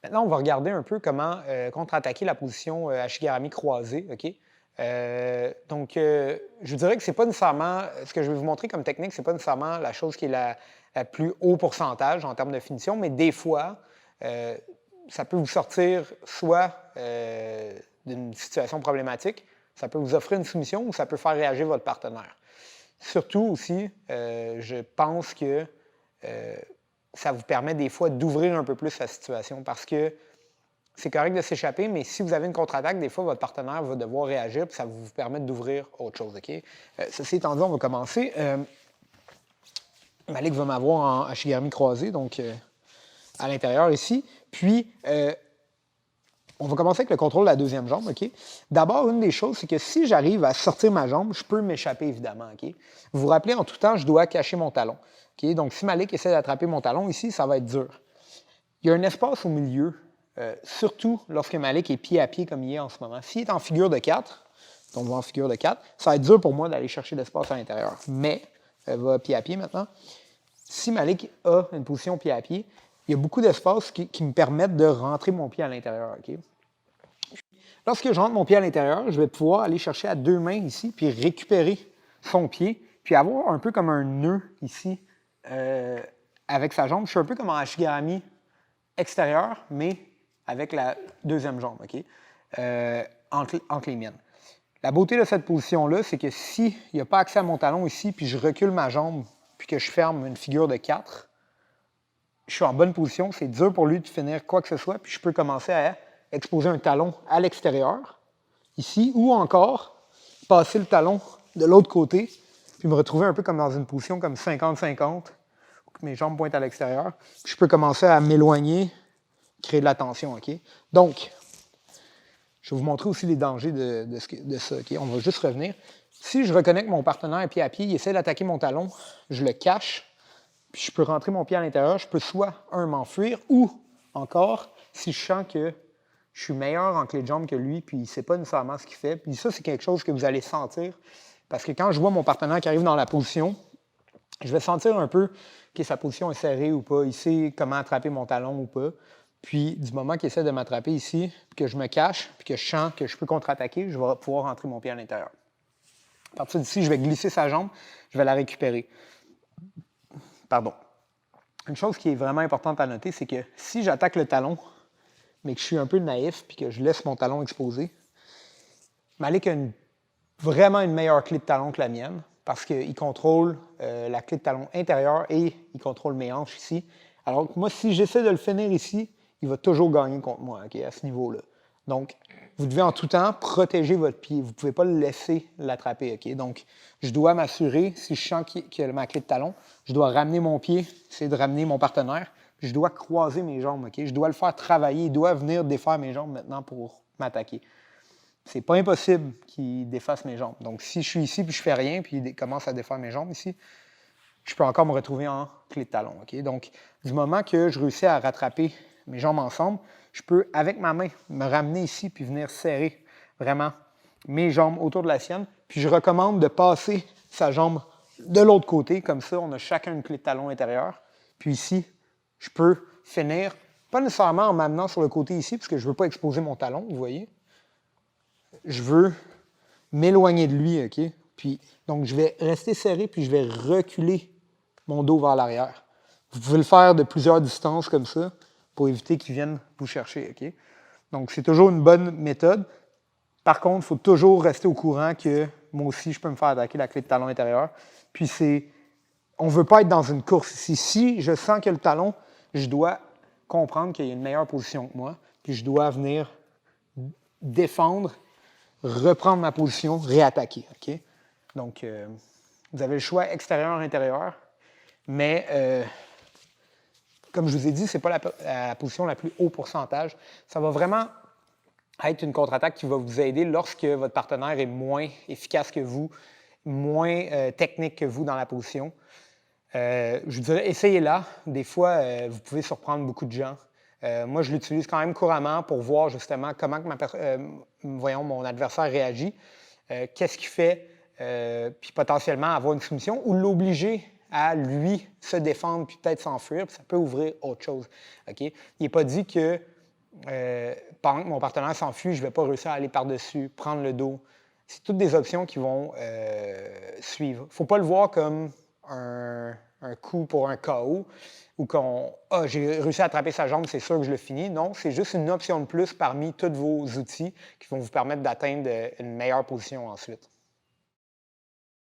Maintenant, on va regarder un peu comment contre-attaquer la position Ashigarami croisée. OK? Je dirais que c'est pas nécessairement, ce que je vais vous montrer comme technique, c'est pas nécessairement la chose qui est la plus haut pourcentage en termes de finition, mais des fois, euh, ça peut vous sortir soit d'une situation problématique, ça peut vous offrir une soumission ou ça peut faire réagir votre partenaire. Surtout aussi, je pense que euh, ça vous permet des fois d'ouvrir un peu plus la situation parce que c'est correct de s'échapper, mais si vous avez une contre-attaque, des fois, votre partenaire va devoir réagir, puis ça va vous permettre d'ouvrir autre chose. OK? Ceci étant dit, on va commencer. Malik va m'avoir en Ashigarami croisé, donc à l'intérieur ici. Puis, on va commencer avec le contrôle de la deuxième jambe. OK? D'abord, une des choses, c'est que si j'arrive à sortir ma jambe, je peux m'échapper, évidemment. OK? Vous vous rappelez, en tout temps, je dois cacher mon talon. OK? Donc, si Malik essaie d'attraper mon talon ici, ça va être dur. Il y a un espace au milieu, surtout lorsque Malik est pied à pied comme il est en ce moment. S'il est en figure de 4, donc en figure de 4, ça va être dur pour moi d'aller chercher l'espace à l'intérieur. Mais, va pied à pied maintenant. Si Malik a une position pied à pied, il y a beaucoup d'espace qui me permettent de rentrer mon pied à l'intérieur. OK? Lorsque je rentre mon pied à l'intérieur, je vais pouvoir aller chercher à deux mains ici, puis récupérer son pied, puis avoir un peu comme un nœud ici avec sa jambe. Je suis un peu comme en Ashigarami extérieur, mais avec la deuxième jambe, OK? Entre les miennes. La beauté de cette position-là, c'est que s'il n'y a pas accès à mon talon ici, puis je recule ma jambe, puis que je ferme une figure de 4, je suis en bonne position. C'est dur pour lui de finir quoi que ce soit, puis je peux commencer à exposer un talon à l'extérieur, ici, ou encore passer le talon de l'autre côté, puis me retrouver un peu comme dans une position comme 50-50, où mes jambes pointent à l'extérieur. Puis je peux commencer à m'éloigner, créer de la tension. OK? Donc, je vais vous montrer aussi les dangers de ça. OK? On va juste revenir. Si je reconnais que mon partenaire est pied à pied, il essaie d'attaquer mon talon, je le cache, puis je peux rentrer mon pied à l'intérieur. Je peux soit, m'enfuir, ou encore, si je sens que je suis meilleur en clé de jambe que lui, puis il ne sait pas nécessairement ce qu'il fait. Puis ça, c'est quelque chose que vous allez sentir. Parce que quand je vois mon partenaire qui arrive dans la position, je vais sentir un peu que sa position est serrée ou pas. Il sait comment attraper mon talon ou pas. Puis, du moment qu'il essaie de m'attraper ici, puis que je me cache, puis que je sens que je peux contre-attaquer, je vais pouvoir rentrer mon pied à l'intérieur. À partir d'ici, je vais glisser sa jambe, je vais la récupérer. Pardon. Une chose qui est vraiment importante à noter, c'est que si j'attaque le talon, mais que je suis un peu naïf, puis que je laisse mon talon exposé, Malik a vraiment une meilleure clé de talon que la mienne, parce qu'il contrôle la clé de talon intérieure et il contrôle mes hanches ici. Alors que moi, si j'essaie de le finir ici, il va toujours gagner contre moi, okay, à ce niveau-là. Donc, vous devez en tout temps protéger votre pied. Vous ne pouvez pas le laisser l'attraper. Okay? Donc, je dois m'assurer, si je sens qu'il y a ma clé de talon, je dois ramener mon pied, essayer de ramener mon partenaire, puis je dois croiser mes jambes. Okay? Je dois le faire travailler. Il doit venir défaire mes jambes maintenant pour m'attaquer. C'est pas impossible qu'il défasse mes jambes. Donc, si je suis ici puis je fais rien, puis il commence à défaire mes jambes ici, je peux encore me retrouver en clé de talon. Okay? Donc, du moment que je réussis à rattraper mes jambes ensemble, je peux, avec ma main, me ramener ici puis venir serrer vraiment mes jambes autour de la sienne. Puis je recommande de passer sa jambe de l'autre côté. Comme ça, on a chacun une clé de talon intérieure. Puis ici, je peux finir, pas nécessairement en m'amenant sur le côté ici, parce que je ne veux pas exposer mon talon, vous voyez. Je veux m'éloigner de lui, OK? Puis, donc, je vais rester serré, puis je vais reculer mon dos vers l'arrière. Vous pouvez le faire de plusieurs distances comme ça pour éviter qu'il vienne vous chercher, OK? Donc, c'est toujours une bonne méthode. Par contre, il faut toujours rester au courant que moi aussi, je peux me faire attaquer la clé de talon intérieur. Puis, on ne veut pas être dans une course ici. Si je sens que le talon, je dois comprendre qu'il y a une meilleure position que moi, puis je dois venir défendre, reprendre ma position, réattaquer. OK? Donc, vous avez le choix extérieur-intérieur, mais comme je vous ai dit, ce n'est pas la position la plus haut pourcentage. Ça va vraiment être une contre-attaque qui va vous aider lorsque votre partenaire est moins efficace que vous, moins technique que vous dans la position. Je vous dirais, essayez-la. Des fois, vous pouvez surprendre beaucoup de gens. Moi, je l'utilise quand même couramment pour voir justement comment mon adversaire réagit, qu'est-ce qu'il fait, puis potentiellement avoir une soumission ou l'obliger à lui se défendre puis peut-être s'enfuir, puis ça peut ouvrir autre chose. Okay? Il n'est pas dit que pendant que mon partenaire s'enfuit, je ne vais pas réussir à aller par-dessus, prendre le dos. C'est toutes des options qui vont suivre. Il ne faut pas le voir comme un coup pour un KO ou j'ai réussi à attraper sa jambe, c'est sûr que je le finis. Non, c'est juste une option de plus parmi tous vos outils qui vont vous permettre d'atteindre une meilleure position ensuite.